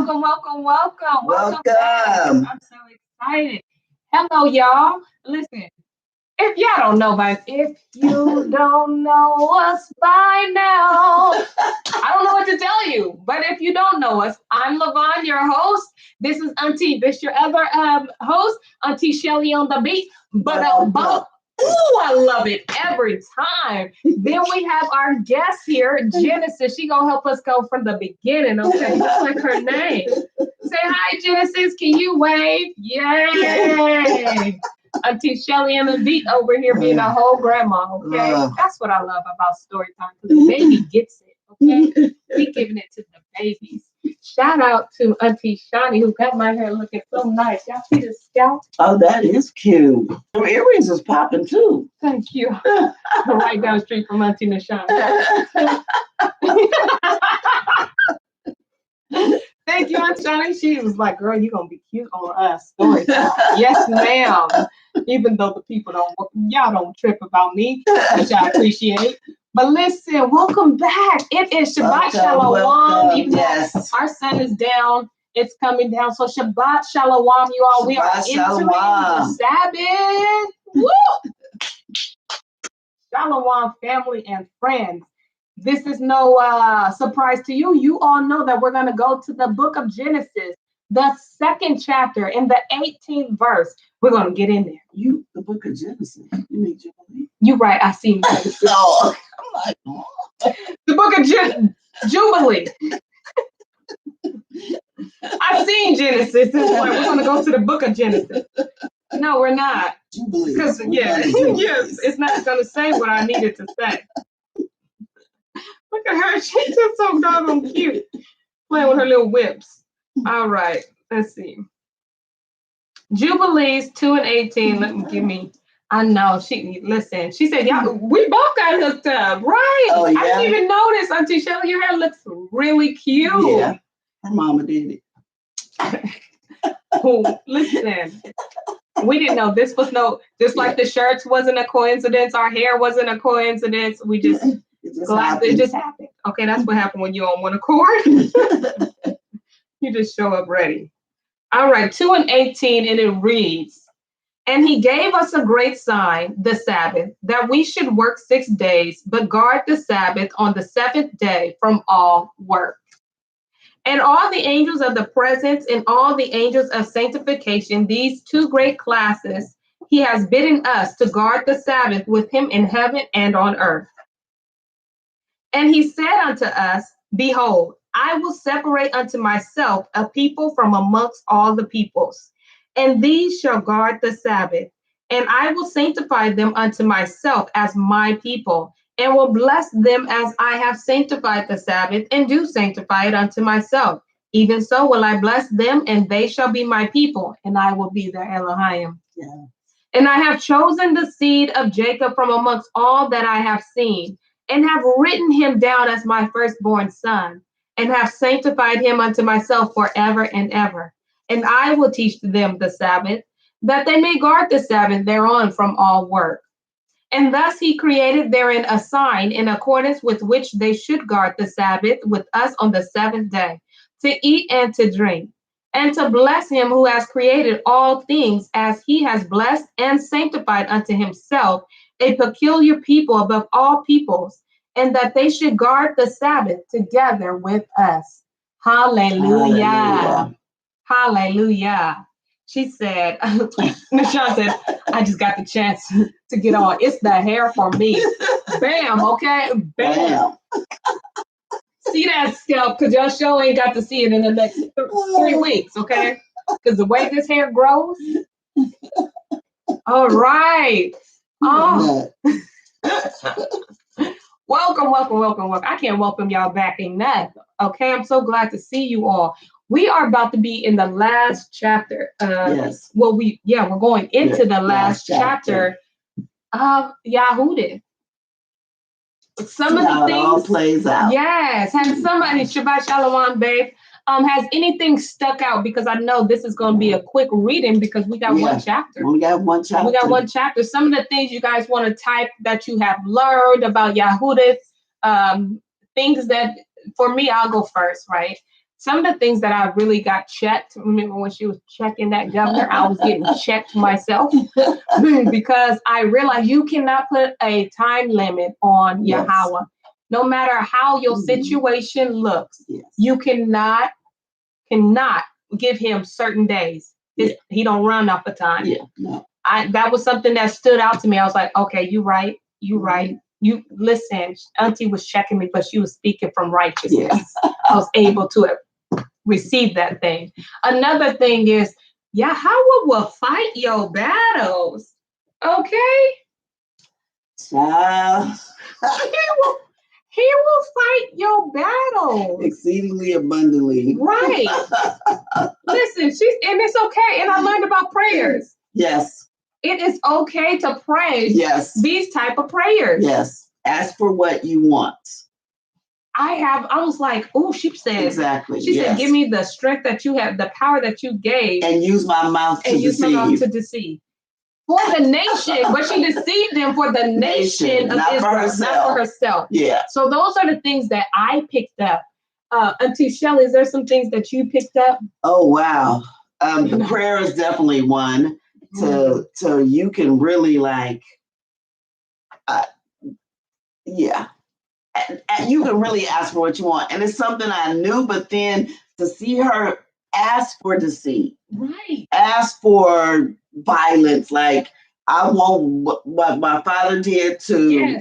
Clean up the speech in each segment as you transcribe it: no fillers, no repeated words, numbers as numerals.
Welcome back. I'm so excited. Hello, y'all. Listen, if y'all don't know if you don't know us by now, I don't know what to tell you. But if you don't know us, I'm LaVon, your host. This is Auntie. This your other host, Auntie Shelly on the beat. Ooh, I love it every time. Then we have our guest here, Genesis. She gonna help us go from the beginning, okay? Just like her name. Say hi, Genesis. Can you wave? Yay! Auntie Shelly and the beat over here being a whole grandma, okay? That's what I love about story time, because the baby gets it, okay? We giving it to the babies. Shout out to Auntie Shani, who got my hair looking so nice. Y'all see the scalp? Oh, that is cute. Her earrings is popping too. Thank you. Right down the street from Auntie Nashana. Thank you, Auntie Shani. She was like, girl, you're going to be cute on us. Story time. Yes, ma'am. Even though the people y'all don't trip about me, which I appreciate. But listen, welcome back. It is Shabbat Shalom. Even though our sun is down, it's coming down. So Shabbat Shalom, you all. We are entering the Sabbath. Woo! Shalom, family and friends. This is no surprise to you. You all know that we're going to go to the book of Genesis, the 2nd chapter, in the 18th verse. We're going to get in there. The book of Genesis. You mean Jubilee? You're right. I see. Oh, I'm like, oh. The book of Jubilee. I've seen Genesis. We're going to go to the book of Genesis. No, we're not. Jubilee. Because, yes, it's not going to say what I needed to say. Look at her. She's just so doggone cute. Playing with her little whips. All right. Let's see. Jubilees 2:18. I know. Listen. She said, "Yeah, we both got hooked up, right?" Oh, yeah. I didn't even notice. Auntie Shelly, your hair looks really cute. Yeah. Her mama did it. Listen. We didn't know this was just like the shirts wasn't a coincidence. Our hair wasn't a coincidence. We just it just happened. Okay, that's what happened when you're on one accord. You just show up ready. All right, 2:18, and it reads, "And he gave us a great sign, the Sabbath, that we should work 6 days, but guard the Sabbath on the 7th day from all work. And all the angels of the presence and all the angels of sanctification, these 2 great classes, he has bidden us to guard the Sabbath with him in heaven and on earth. And he said unto us, Behold, I will separate unto myself a people from amongst all the peoples, and these shall guard the Sabbath. And I will sanctify them unto myself as my people, and will bless them as I have sanctified the Sabbath, and do sanctify it unto myself. Even so will I bless them, and they shall be my people, and I will be their Elohim. Yeah. And I have chosen the seed of Jacob from amongst all that I have seen, and have written him down as my firstborn son, and have sanctified him unto myself forever and ever. And I will teach them the Sabbath, that they may guard the Sabbath thereon from all work. And thus he created therein a sign in accordance with which they should guard the Sabbath with us on the 7th day, to eat and to drink, and to bless him who has created all things, as he has blessed and sanctified unto himself a peculiar people above all peoples, and that they should guard the Sabbath together with us." Hallelujah. Hallelujah. Hallelujah. She said, Nashawn said, "I just got the chance to get on. It's the hair for me." Bam, okay? Bam. See that scalp, because your show ain't got to see it in the next 3 weeks, okay? Because the way this hair grows. All right. Oh. Welcome. I can't welcome y'all back enough. Okay, I'm so glad to see you all. We are about to be in the last chapter. Yes. Well, we're going into the last chapter of Yahudith. Some of the things. It all plays out. Yes. Has somebody, Shabbat Shalom, babe. Has anything stuck out? Because I know this is going to be a quick reading because we got one chapter. We got one chapter. Some of the things you guys want to type that you have learned about Yahudith, things that, for me, I'll go first, right? some of the things that I really got checked. Remember when she was checking that governor, I was getting checked myself because I realized you cannot put a time limit on Yahuah. No matter how your situation looks, you cannot give him certain days. He don't run off the time. That was something that stood out to me. I was like, okay, you right. You listen, Auntie was checking me, but she was speaking from righteousness. I was able to receive that thing. He is Yahuah will fight your battles. Okay? Child. He will fight your battles. Exceedingly abundantly. Right. Listen, and it's okay. And I learned about prayers. Yes. It is okay to pray these type of prayers. Yes. Ask for what you want. I was like, oh, she said. Exactly. She said, give me the strength that you have, the power that you gave. And use my mouth to deceive. For the nation, but she deceived them for the nation of Israel, not for herself. Yeah. So those are the things that I picked up. Auntie Shelley, is there some things that you picked up? Oh, wow. The prayer is definitely one. So you can really and you can really ask for what you want. And it's something I knew, but then to see her ask for deceit, ask for violence, like I want what my father did to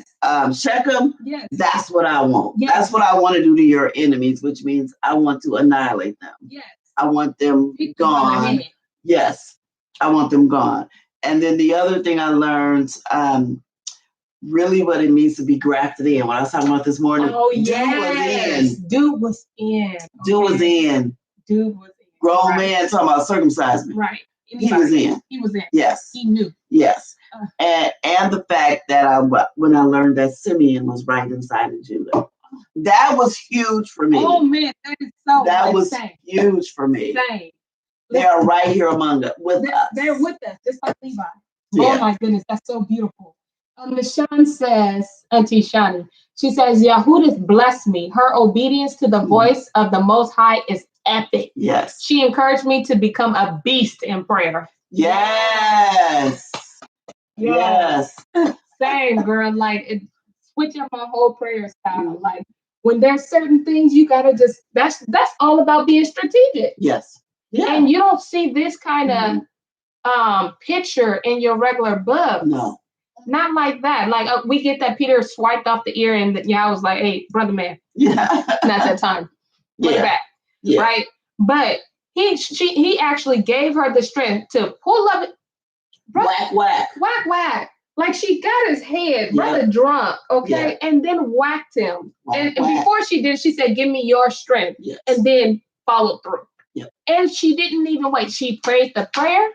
Shechem. That's what I want. That's what I want to do to your enemies, which means I want to annihilate them. I want them gone. Yes, I want them gone. And then the other thing I learned, really what it means to be grafted in. When I was talking about this morning, Dude was in. Grown man talking about circumcised me. Right. He was in. Yes. He knew. Yes. And the fact that when I learned that Simeon was right inside of Judah. That was huge for me. Oh man, that is so that was huge for me. They are right here among us with us. They're with us, just like Levi. Oh my goodness, that's so beautiful. Michonne says, Auntie Shani, she says, Yahudith blessed me. Her obedience to the voice of the Most High is epic. Yes. She encouraged me to become a beast in prayer. Yes. Same, girl. Like, it switch up my whole prayer style. Like, when there's certain things, you gotta just, that's all about being strategic. Yes. Yeah. And you don't see this kind of picture in your regular book. No. Not like that. Like we get that Peter swiped off the ear and I was like, hey, brother man. Not that time. Put it back. Yeah. Right. But he actually gave her the strength to pull up it. Whack. Like she got his head, brother drunk, okay, and then whacked him. And before she did, she said, give me your strength. Yes. And then followed through. Yep. And she didn't even wait. She prayed the prayer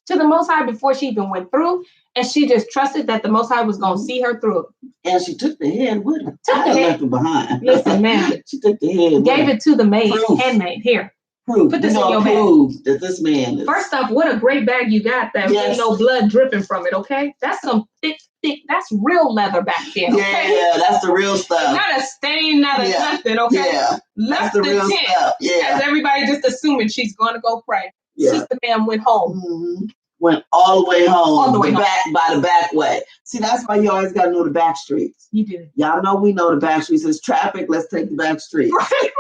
to the Most High before she even went through. And she just trusted that the Most High was going to see her through. And she took the head with her. Left it behind. Listen, man. She took the head. Gave it to the maid, handmaid. Here. Put this in your bag. That this man is. First off, what a great bag you got that with no blood dripping from it, okay? That's some thick, that's real leather back there. Okay? Yeah, that's the real stuff. Not a stain, not a nothing, okay? Yeah. Left the real tent, stuff. Yeah. as everybody just assuming she's going to go pray. Yeah. Sister Man went home. Mm-hmm. Went all the way home. By the back way. See, that's why you always got to know the back streets. You do. Y'all know we know the back streets. There's traffic. Let's take the back streets. Right.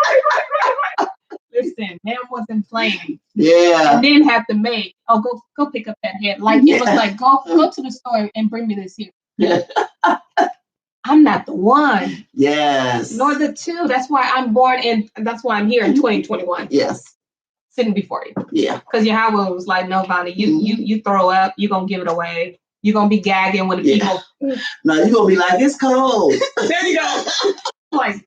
Listen, man wasn't playing. Yeah. And then have to make, go pick up that head. Like it was like, go to the store and bring me this here. Yeah. I'm not the one. Yes. Nor the two. That's why I'm born in, that's why I'm here in 2021. Yes. Sitting before you. Yeah. Because Yahuah was like, no, Vonnie, you throw up, you're going to give it away. You're going to be gagging when the people. No, you're going to be like, it's cold. There you go. Like,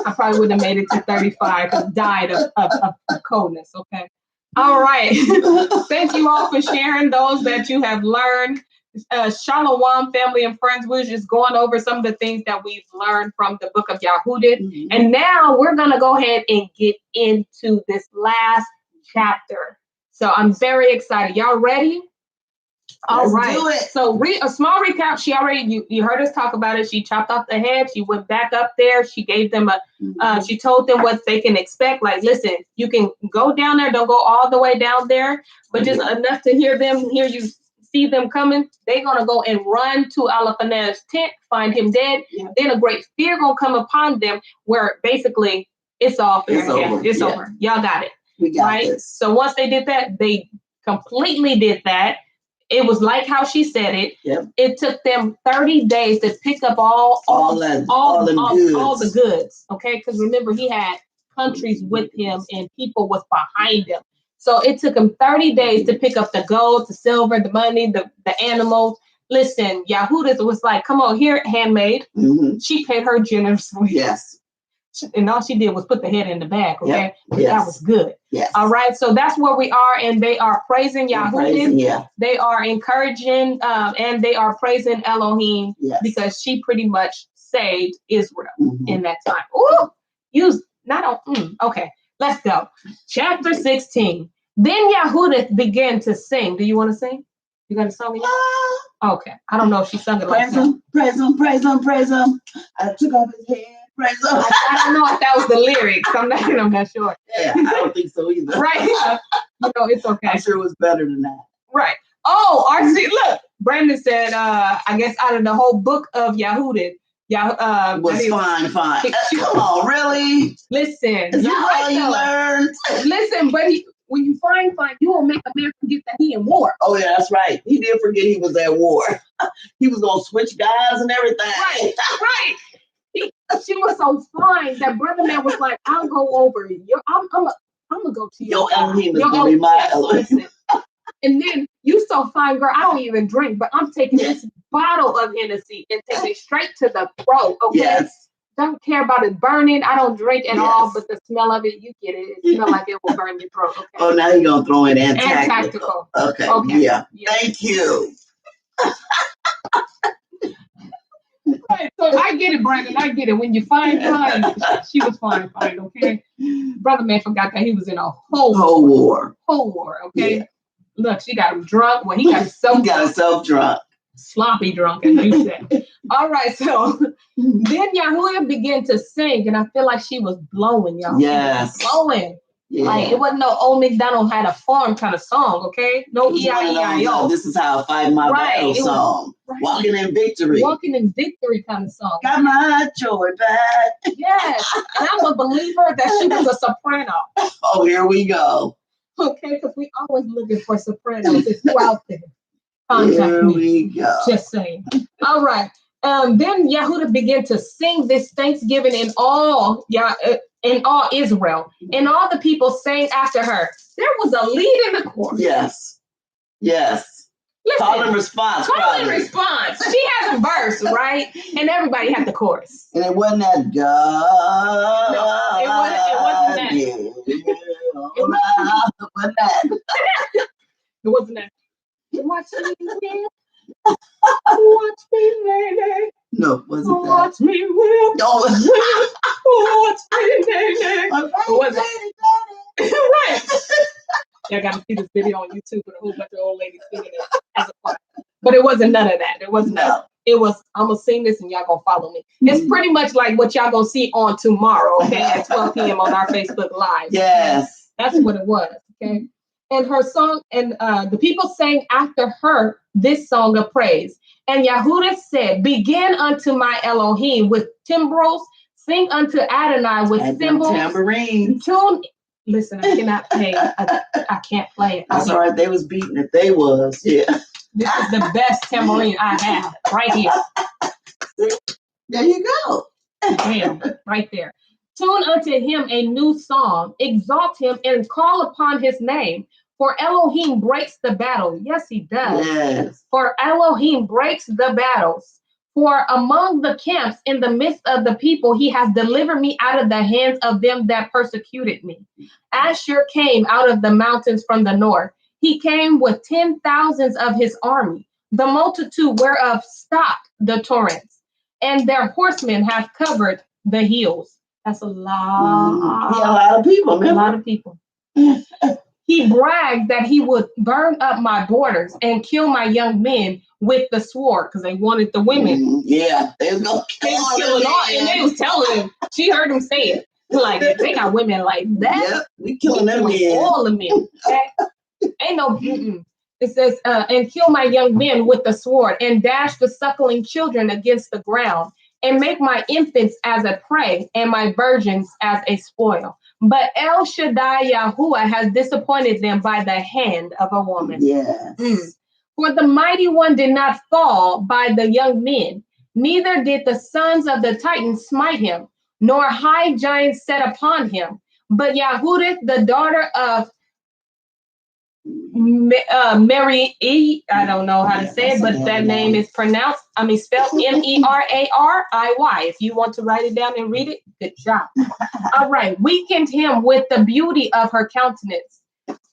I probably wouldn't have made it to 35 because died of coldness, okay? All right. Thank you all for sharing those that you have learned. Shalom, family and friends. We're just going over some of the things that we've learned from the Book of Yahudith. Mm-hmm. And now we're going to go ahead and get into this last chapter. So I'm very excited. Y'all ready? All Let's right. do it. So a small recap. She already, you heard us talk about it. She chopped off the head. She went back up there. She gave them she told them what they can expect. Like, listen, you can go down there. Don't go all the way down there, but just enough to hear you see them coming. They're going to go and run to Alapan's tent, find him dead. Yeah. Then a great fear going to come upon them where basically it's all fair. It's over. Y'all got it. We got this. So once they did that, they completely did that. It was like how she said it. Yep. It took them 30 days to pick up all the goods. Okay, because remember he had countries with him and people was behind him. So it took him 30 days to pick up the gold, the silver, the money, the animals. Listen, Yahudith was like, "Come on here, handmaid." Mm-hmm. She paid her generously. Yes. And all she did was put the head in the bag, okay? Yep. Yes. That was good. Yes. All right. So that's where we are, and they are praising Yahuah. Yeah. They are encouraging, and they are praising Elohim because she pretty much saved Israel in that time. Okay. Let's go. Chapter 16. Then Yahuah began to sing. Do you want to sing? You got a song? Okay. I don't know if she sung it like that. Praise him, praise him, praise him. I took off his head. I don't know if that was the lyrics. I'm not sure. Yeah, I don't think so either. Right. It's okay. I'm sure it was better than that. Right. Oh, RC, look. Brandon said, I guess out of the whole book of Yahudith, was fine. Come on, really? Listen. Is that all you learned? Listen, but when you find, you will make a man forget that he in war. Oh, yeah, that's right. He did forget he was at war. He was going to switch guys and everything. Right. She was so fine that brother man was like, "I'll go over. I'm gonna go to your Elohim is gonna be my Elohim." And then you so fine, girl. I don't even drink, but I'm taking this bottle of Hennessy and taking it straight to the throat. Okay. Yes. Don't care about it burning. I don't drink at all, but the smell of it, you get it. It smells like it will burn your throat. Okay? Oh, now you're gonna throw in Antactical. Okay. Yeah. Thank you. Right. So I get it, Brandon. I get it. When you fine, she was fine, okay? Brother man forgot that he was in a whole war. Okay? Yeah. Look, she got him drunk. Well, he got himself drunk. Sloppy drunk, as you said. All right, so then Yahuah began to sing, and I feel like she was blowing, y'all. Yes. Blowing. Yeah. Like, it wasn't no Old MacDonald had a farm kind of song, okay? No E-I-E-I-O. This is how I fight my battle song. Walking in victory. Walking in victory kind of song. Got my joy back. Yes. And I'm a believer that she was a soprano. Oh, here we go. Okay, because we always looking for sopranos. If you out there, contact here me. We go. Just saying. All right. Then Yahuah began to sing this thanksgiving in all Israel, and all the people sang after her. There was a lead in the chorus. Yes. Listen, call and response. She has a verse, right? And everybody had the chorus. And it wasn't that God. No, it wasn't that. It wasn't that. Watch me, watch me, lady. No, wasn't that. Watch me, whip. Watch me, lady. It wasn't. Right. I got to see this video on YouTube with a whole bunch of old ladies singing it as a choir. But it wasn't none of that. It wasn't that. It was, I'm going to sing this and y'all going to follow me. It's pretty much like what y'all going to see on tomorrow, okay, at 12 p.m. on our Facebook Live. Yes. That's what it was, okay? And her song, and the people sang after her this song of praise. And Yahuah said, begin unto my Elohim with timbrels, sing unto Adonai with cymbals. Tambourine. Tune. Listen, I cannot play. I can't play it. That's all right. They was beating it. They was. Yeah. This is the best tambourine I have right here. There you go. Damn, right there. Tune unto him a new song. Exalt him and call upon his name. For Elohim breaks the battle. Yes, he does. Yes. For Elohim breaks the battles. For among the camps in the midst of the people, he has delivered me out of the hands of them that persecuted me. Asher came out of the mountains from the north. He came with 10,000s of his army, the multitude whereof stopped the torrents, and their horsemen have covered the hills. That's a lot. A lot of people, man. A lot of people. He bragged that he would burn up my daughters and kill my young men with the sword because they wanted the women. Yeah, they was gonna kill all, and they was telling him. She heard him say it. Like, if they got women like that, yep, we killing them men. All the men. Okay? Ain't no. It says, and kill my young men with the sword, and dash the suckling children against the ground, and make my infants as a prey, and my virgins as a spoil. But El Shaddai Yahuah has disappointed them by the hand of a woman. Yes. For the mighty one did not fall by the young men, neither did the sons of the Titans smite him, nor high giants set upon him. But Yahudith, the daughter of Mary E, I don't know how to say it, but that name is spelled Merariy. If you want to write it down and read it, good job. All right, weakened him with the beauty of her countenance,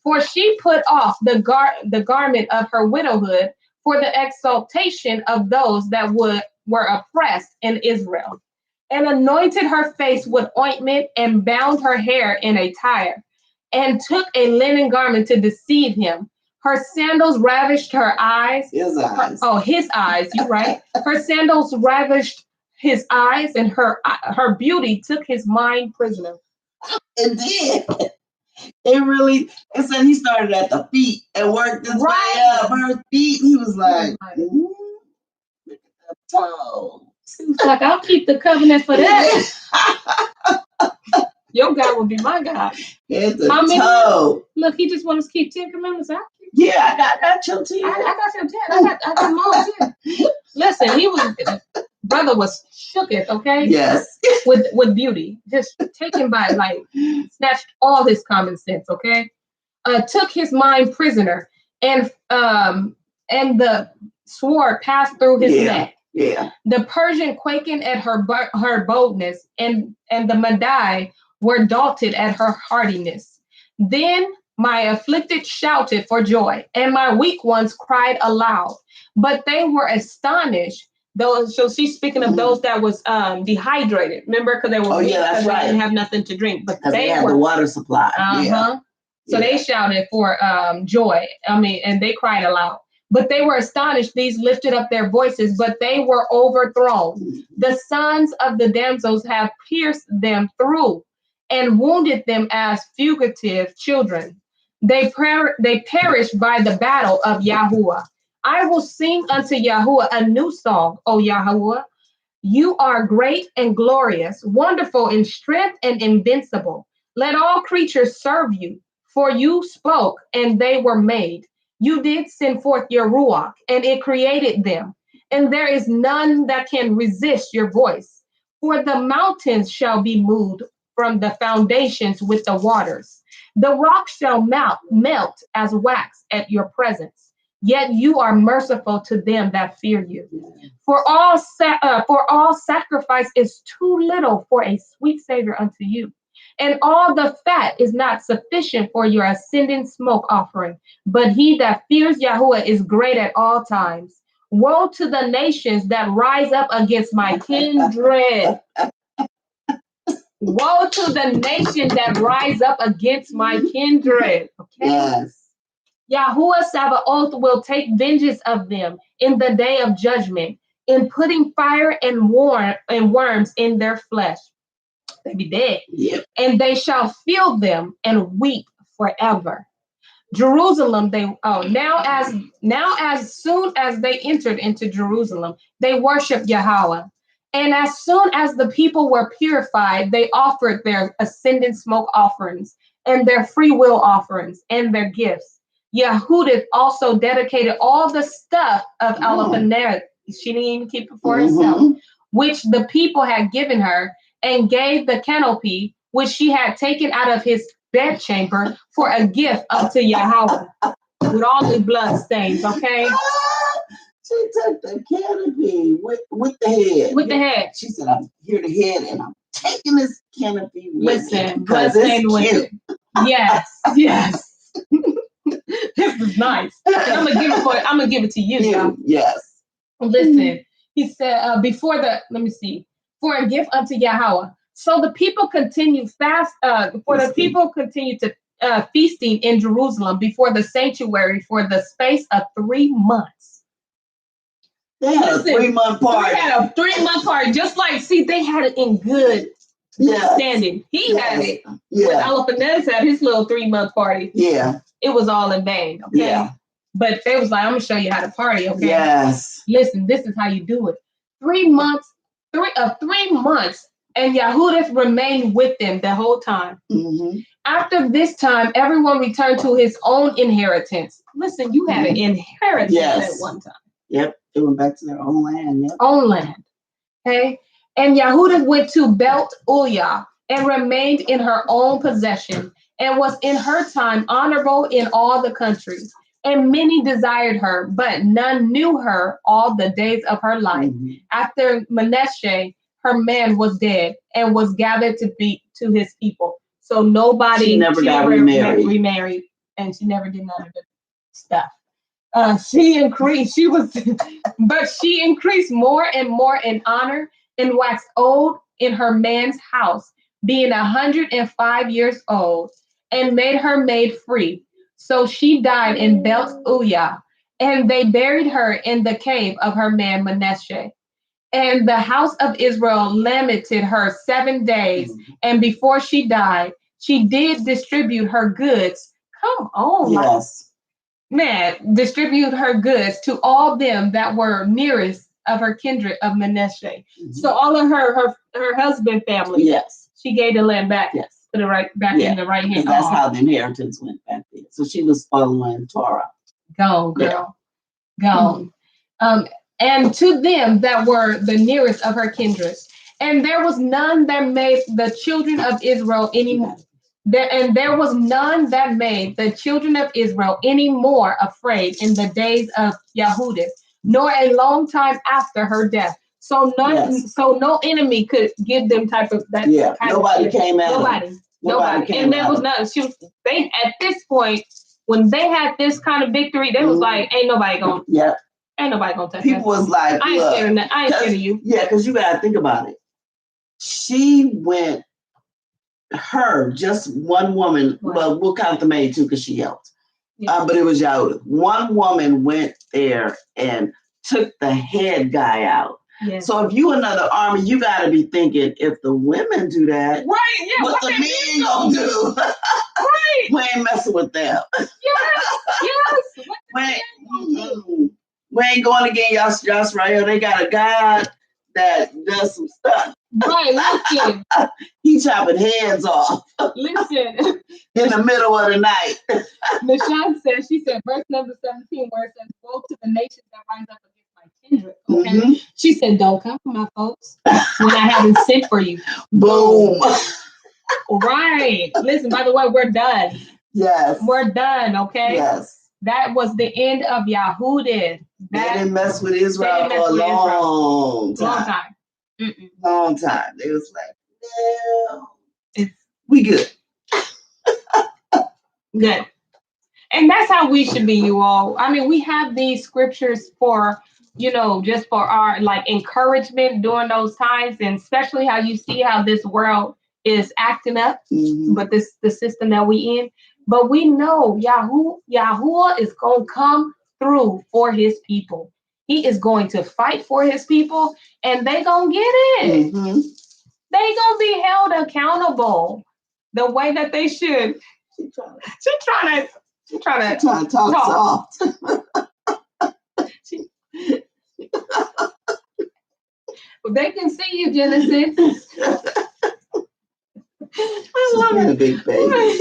for she put off the garment of her widowhood for the exaltation of those that were oppressed in Israel, and anointed her face with ointment, and bound her hair in a tire, and took a linen garment to deceive him. Her sandals ravished her eyes. His eyes. His eyes, you're right. Her sandals ravished his eyes, and her beauty took his mind prisoner. And then it said he started at the feet and worked his way up her feet. He was like, look at the toes. He was like, I'll keep the covenant for that. Your God will be my God. It's a toe. Look, he just wants to keep 10 commandments out. Yeah, I got your 10. I got your 10. I got more 10. Listen, brother was shooketh, okay? Yes. With beauty. Just taken by, snatched all his common sense, okay? Took his mind prisoner, and the sword passed through his neck. Yeah. The Persian quaking at her boldness, and the Madai were daunted at her hardiness. Then my afflicted shouted for joy, and my weak ones cried aloud. But they were astonished. So she's speaking of those that was dehydrated. Remember, because they were that's right. They didn't have nothing to drink, but they had the water supply. So they shouted for joy. And they cried aloud. But they were astonished. These lifted up their voices, but they were overthrown. The sons of the damsels have pierced them through, and wounded them as fugitive children. They perished by the battle of Yahuah. I will sing unto Yahuah a new song, O Yahuah. You are great and glorious, wonderful in strength and invincible. Let all creatures serve you, for you spoke and they were made. You did send forth your Ruach, and it created them. And there is none that can resist your voice. For the mountains shall be moved from the foundations with the waters. The rocks shall melt as wax at your presence. Yet you are merciful to them that fear you. For all sacrifice is too little for a sweet Savior unto you. And all the fat is not sufficient for your ascending smoke offering. But he that fears Yahuah is great at all times. Woe to the nations that rise up against my kindred. Woe to the nation that rise up against my kindred. Okay? Yes. Yahuah Sabaoth will take vengeance of them in the day of judgment, in putting fire and worms in their flesh. They be dead. Yep. And they shall feel them and weep forever. Jerusalem, now as soon as they entered into Jerusalem, they worshiped Yahweh. And as soon as the people were purified, they offered their ascendant smoke offerings and their free will offerings and their gifts. Yahudith also dedicated all the stuff of Eliphalet. She didn't even keep it for herself, which the people had given her, and gave the canopy which she had taken out of his bedchamber for a gift unto Yahweh, with all the blood stains, okay? She took the canopy with the head. With the head. She said, I'm here to head, and I'm taking this canopy with me. Blood stained with it. Yes. This is nice. I'm gonna give it to you. Yes. Listen, he said, for a gift unto Yahweh. So the people continue to feasting in Jerusalem before the sanctuary for the space of 3 months. They had a 3-month party. They had a 3-month party. Just like, see, they had it in good standing. He had it. When Alepanez had his little 3-month party. Yeah. It was all in vain. Okay. Yeah. But they was like, I'm gonna show you how to party. Okay. Yes. Listen, this is how you do it. 3 months, 3 months, and Yahudith remained with them the whole time. Mm-hmm. After this time, everyone returned to his own inheritance. Listen, you had an inheritance at one time. Yep. They went back to their own land. Yep. Own land. Okay. And Yahudith went to Belt Uyah and remained in her own possession and was in her time honorable in all the countries. And many desired her, but none knew her all the days of her life. Mm-hmm. After Manasseh, her man was dead and was gathered to his people. So nobody. She never got remarried, and she never did none of the stuff. She increased more and more in honor and waxed old in her man's house, being 105 years old, and made her maid free. So she died in Belt Uyah, and they buried her in the cave of her man Manasseh. And the house of Israel lamented her 7 days, and before she died, she did distribute her goods. Come on, yes, man, distribute her goods to all them that were nearest of her kindred of Manasseh. Mm-hmm. So all of her husband family, yes, she gave the land back. Yes. To the right, back in the right hand. That's how the inheritance went back there. So she was following Torah. Go, girl. Go. And to them that were the nearest of her kindred. And there was none that made the children of Israel any more afraid in the days of Yahudith, nor a long time after her death. So no enemy could give them type of that. Yeah, nobody came at them. Nobody. And there was none. They at this point, when they had this kind of victory, they was like, ain't nobody gonna. Yeah. Ain't nobody gonna touch People was like, I ain't scared of you. Yeah, because you gotta think about it. She went. Just one woman. Right. Well, we'll count the maid too because she helped. Yeah. But it was Yahuah. One woman went there and took the head guy out. Yes. So if you another army, you got to be thinking, if the women do that, right? Yeah, what the men gonna do? Right? We ain't messing with them. Yes. We ain't going against y'all right here. They got a guy that does some stuff. Right, listen. He chopping heads off. Listen. In the middle of the night. Michonne said, verse number 17, where it says, woe to the nations that rise up against my kindred. Okay. Mm-hmm. She said, don't come for my folks when I haven't sent for you. Boom. Right. Listen, by the way, we're done. Yes. We're done, okay? Yes. That was the end of Yahudith. They didn't mess with Israel for a long time. Long time. They was like, no, we good. Good. And that's how we should be, you all. I mean, we have these scriptures for, just for our encouragement during those times, and especially how you see how this world is acting up, but the system that we in. But we know Yahuah is going to come through for his people. He is going to fight for his people, and they going to get it. Mm-hmm. They going to be held accountable the way that they should. She trying to talk soft. Well, they can see you, Genesis. I love it. A big baby.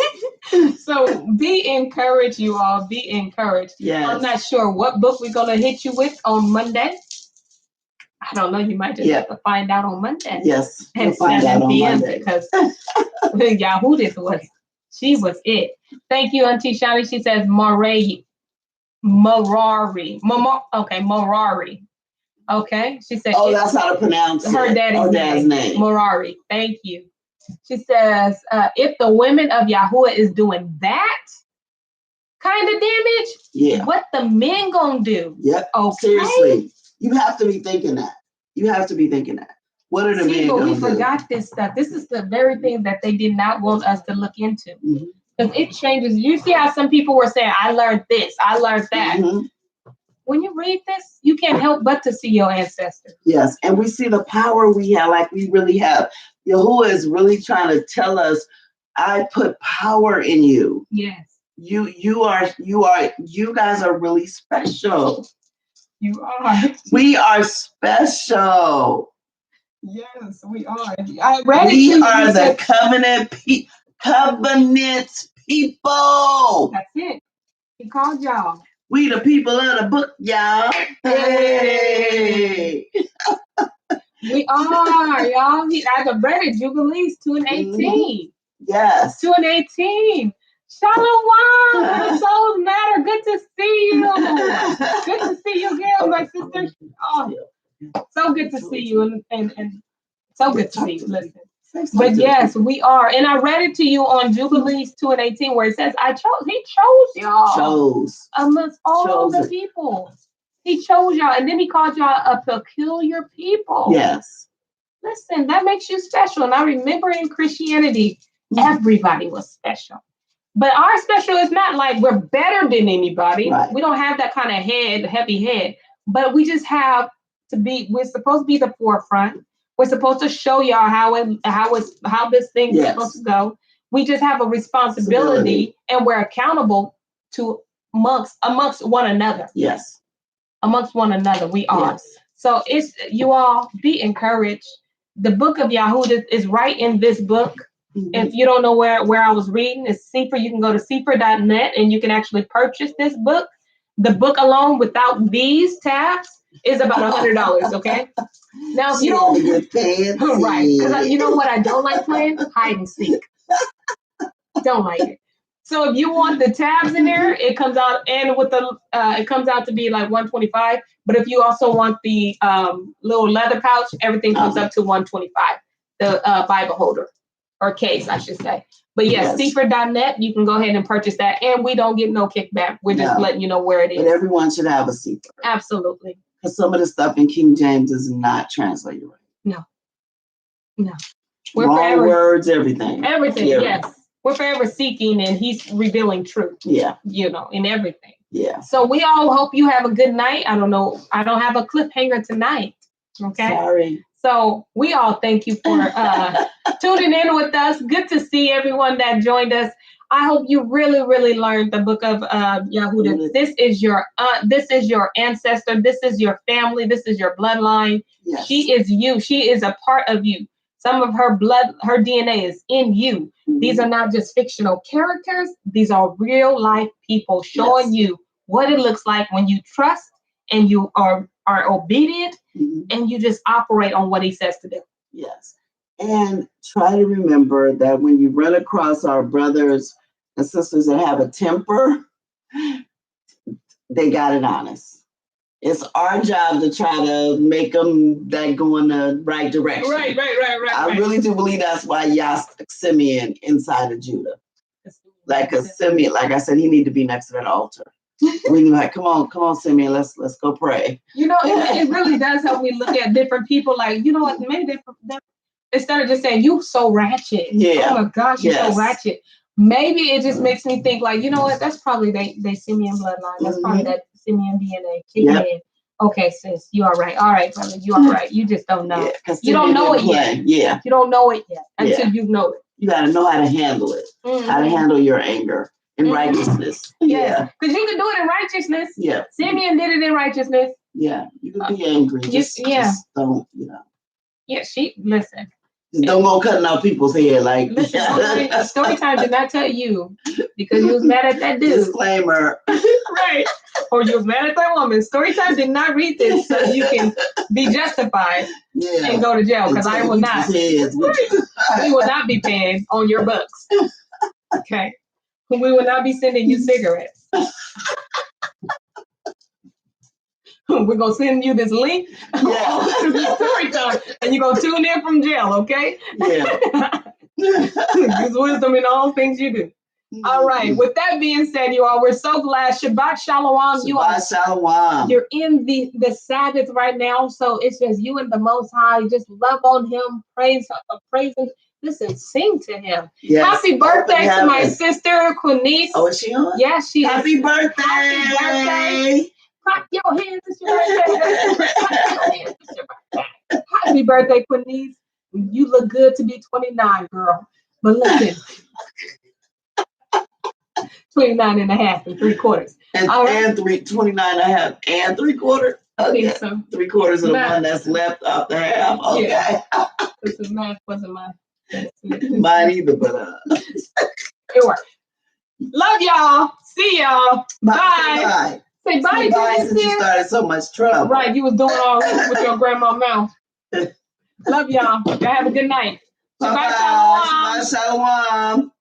So be encouraged, you all. Be encouraged. Yes. I'm not sure what book we're going to hit you with on Monday. I don't know. You might just have to find out on Monday. Yes. And find out on Monday. Because Yahudith was it. Thank you, Auntie Shani. She says Morari. Okay. She said. Oh, that's how to pronounce her daddy's name. Morari. Thank you. She says, if the women of Yahuah is doing that kind of damage, what the men gonna do? Yep. Okay. Seriously, you have to be thinking that. What are the men gonna do? We forgot this stuff. This is the very thing that they did not want us to look into. Mm-hmm. Because it changes. You see how some people were saying, I learned this, I learned that. When you read this, you can't help but to see your ancestors. Yes, and we see the power we have, like we really have. Yahuah is really trying to tell us, I put power in you. Yes. You guys are really special. You are. We are special. Yes, we are. We are the covenant people. That's it. He called y'all. We the people of the book, y'all. Hey. We are, y'all. I read it. Jubilees 2 and 18. Yes. 2 and 18. Shalom. Souls matter. Good to see you. Good to see you again, my sister. Oh, so good to see you and so good to see you. Listen. But yes, we are. And I read it to you on Jubilees 2 and 18, where it says, he chose y'all. Amongst all the people. He chose y'all. And then he called y'all a peculiar people. Yes. Listen, that makes you special. And I remember in Christianity, everybody was special. But our special is not like we're better than anybody. Right. We don't have that kind of heavy head. But we just have to be, we're supposed to be the forefront. We're supposed to show y'all how this thing is supposed to go. We just have a responsibility, and we're accountable to amongst one another. Yes. Amongst one another, we are. Yes. So it's you all be encouraged. The Book of Yahudith is right in this book. Mm-hmm. If you don't know where I was reading, it's Sefer. You can go to sefer.net and you can actually purchase this book. The book alone, without these tabs, is about $100. Okay. Now, if you don't get fancy. Right, because you know what I don't like playing? Hide and seek. Don't like it. So if you want the tabs in there, it comes out, and with the it comes out to be like $125. But if you also want the little leather pouch, everything comes up to $125. The Bible holder or case, I should say. But yes, sefer.net, you can go ahead and purchase that, and we don't get no kickback. We're just letting you know where it is. But everyone should have a sefer. Absolutely. Because some of the stuff in King James is not translated right. No. We're wrong forever, words, everything. Everything, yes. We're forever seeking, and he's revealing truth. Yeah. In everything. Yeah. So we all hope you have a good night. I don't know. I don't have a cliffhanger tonight. Okay. Sorry. So we all thank you for tuning in with us. Good to see everyone that joined us. I hope you really, really learned the Book of Yahudith. This is your ancestor. This is your family. This is your bloodline. Yes. She is you. She is a part of you. Some of her blood, her DNA is in you. Mm-hmm. These are not just fictional characters. These are real life people showing you what it looks like when you trust and you are obedient, and you just operate on what he says to do. Yes. And try to remember that when you run across our brothers and sisters that have a temper, they got it honest. It's our job to try to make them that go in the right direction. Right. I really do believe that's why Yah stuck Simeon inside of Judah. Like a Simeon, like I said, he need to be next to that altar. We like, come on, Simeon, let's go pray. It really does help me look at different people. Like, what? Maybe instead of just saying you so ratchet. Yeah. Oh my gosh, you're so ratchet. Maybe it just makes me think like, you know what? That's probably they Simeon bloodline. That's probably that Simeon DNA. Yep. Okay, sis, you all right. All right, brother, you all right. You just don't know. Yeah, you don't know it yet. Yeah. You don't know it yet until you know it. You got to know how to handle it. Mm-hmm. How to handle your anger in righteousness. Yeah. Because you can do it in righteousness. Yeah. Simeon did it in righteousness. Yeah. You can be angry. Just don't, Yeah, listen. Don't go cutting out people's hair like. Listen, story time did not tell you because you was mad at that dude. Disclaimer. Right. Or you was mad at that woman. Story time did not read this so you can be justified and go to jail because I will not. We will not be paying on your books. Okay. We will not be sending you cigarettes. We're going to send you this link to the story time, and you're going to tune in from jail, okay? Yeah. Use wisdom in all things you do. All right. With that being said, you all, we're so glad. Shabbat Shalom. Shabbat Shalom. You're in the Sabbath right now, so it's just you and the Most High. Just love on him, praise him. Listen, sing to him. Yes. Happy birthday to my sister, Quinice. Oh, is she on? Yeah, she is. Happy birthday. Happy birthday. Clap your hands. It's your birthday. Clap your hands. It's your birthday. Happy birthday, Quinice. You look good to be 29, girl. But listen, 29 and a half and 3/4. And, right. and 29 and a half and 3/4. Okay. So. 3/4 of the one that's left off the half. Okay. Yeah. This is math wasn't mine. Mine either, but it worked. Love y'all. See y'all. Bye. Say bye. Say bye since you started so much trouble. Right, you was doing all this with your grandma mouth. Love y'all. Y'all have a good night. Bye. Shabbat shalom.